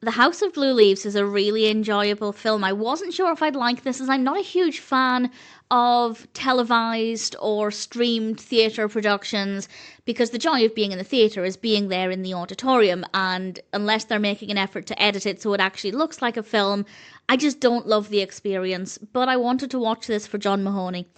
The House of Blue Leaves is a really enjoyable film. I wasn't sure if I'd like this, as I'm not a huge fan of televised or streamed theatre productions, because the joy of being in the theatre is being there in the auditorium, and unless they're making an effort to edit it so it actually looks like a film, I just don't love the experience. But I wanted to watch this for John Mahoney,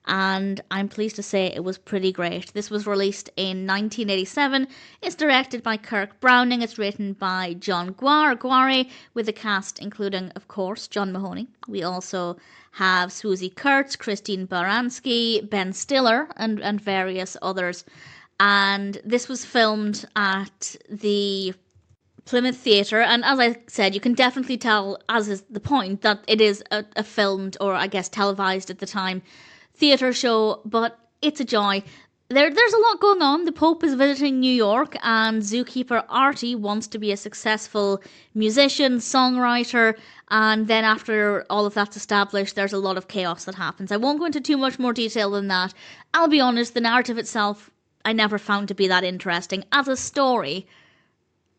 and I'm pleased to say it was pretty great. This was released in 1987. It's directed by Kirk Browning. It's written by John Guare, with a cast including, of course, John Mahoney. We also have Swoosie Kurtz, Christine Baranski, Ben Stiller, and various others. And this was filmed at the Plymouth Theatre, and as I said, you can definitely tell, as is the point, that it is a filmed, or I guess televised at the time, theatre show, but it's a joy. There's a lot going on. The Pope is visiting New York, and zookeeper Artie wants to be a successful musician, songwriter, and then after all of that's established, there's a lot of chaos that happens. I won't go into too much more detail than that. I'll be honest, the narrative itself, I never found to be that interesting. As a story,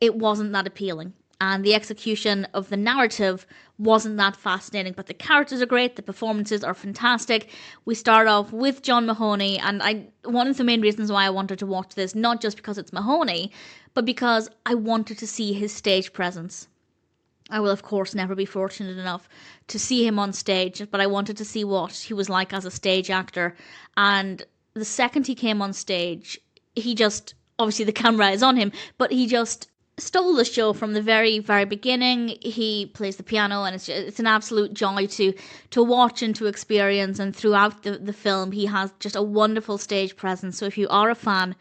it wasn't that appealing, and the execution of the narrative wasn't that fascinating, but the characters are great, the performances are fantastic. We start off with John Mahoney, and one of the main reasons why I wanted to watch this, not just because it's Mahoney, but because I wanted to see his stage presence. I will, of course, never be fortunate enough to see him on stage, but I wanted to see what he was like as a stage actor, and the second he came on stage, he just, obviously the camera is on him, but he just stole the show from the very, very beginning. He plays the piano, and it's an absolute joy to watch and to experience, and throughout the film he has just a wonderful stage presence. So if you are a fan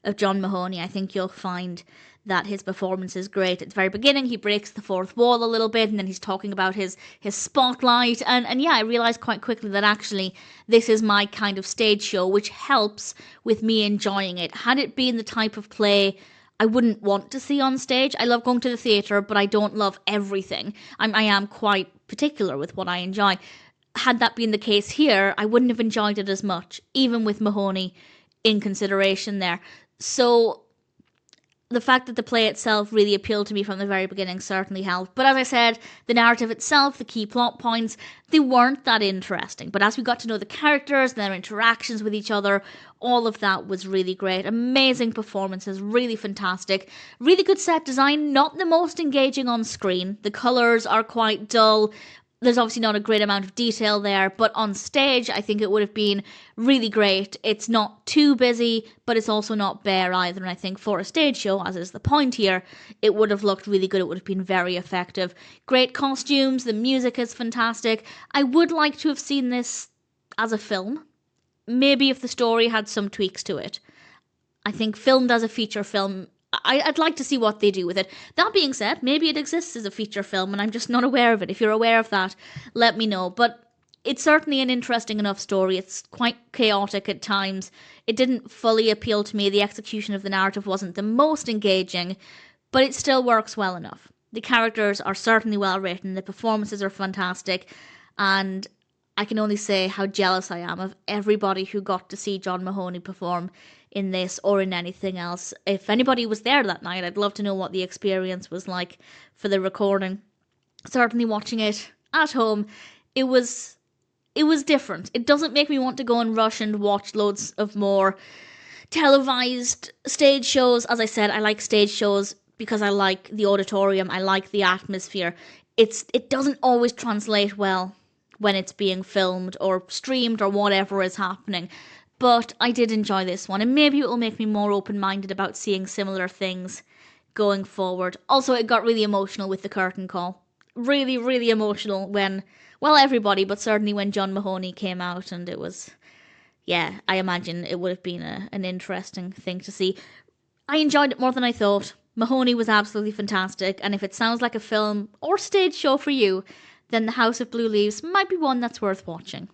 of John Mahoney, I think you'll find that his performance is great. At the very beginning, he breaks the fourth wall a little bit, and then he's talking about his spotlight, and yeah, I realised quite quickly that actually this is my kind of stage show, which helps with me enjoying it. Had it been the type of play I wouldn't want to see on stage. I love going to the theatre, but I don't love everything. I am quite particular with what I enjoy. Had that been the case here, I wouldn't have enjoyed it as much, even with Mahoney in consideration there. So the fact that the play itself really appealed to me from the very beginning certainly helped. But as I said, the narrative itself, the key plot points, they weren't that interesting. But as we got to know the characters and their interactions with each other, all of that was really great. Amazing performances, really fantastic. Really good set design, not the most engaging on screen. The colours are quite dull. There's obviously not a great amount of detail there, but on stage I think it would have been really great. It's not too busy, but it's also not bare either, and I think for a stage show, as is the point here, it would have looked really good. It would have been very effective. Great costumes, the music is fantastic. I would like to have seen this as a film. Maybe if the story had some tweaks to it. I think filmed as a feature film, I'd like to see what they do with it. That being said, maybe it exists as a feature film and I'm just not aware of it. If you're aware of that, let me know. But it's certainly an interesting enough story. It's quite chaotic at times. It didn't fully appeal to me. The execution of the narrative wasn't the most engaging, but it still works well enough. The characters are certainly well written. The performances are fantastic. And I can only say how jealous I am of everybody who got to see John Mahoney perform in this or in anything else. If anybody was there that night, I'd love to know what the experience was like for the recording. Certainly watching it at home, it was different. It doesn't make me want to go and rush and watch loads of more televised stage shows. As I said, I like stage shows because I like the auditorium, I like the atmosphere. It doesn't always translate well when it's being filmed or streamed or whatever is happening. But I did enjoy this one, and maybe it will make me more open-minded about seeing similar things going forward. Also, it got really emotional with the curtain call. Really, really emotional when, well, everybody, but certainly when John Mahoney came out, and it was, yeah, I imagine it would have been an interesting thing to see. I enjoyed it more than I thought. Mahoney was absolutely fantastic, and if it sounds like a film or stage show for you, then The House of Blue Leaves might be one that's worth watching.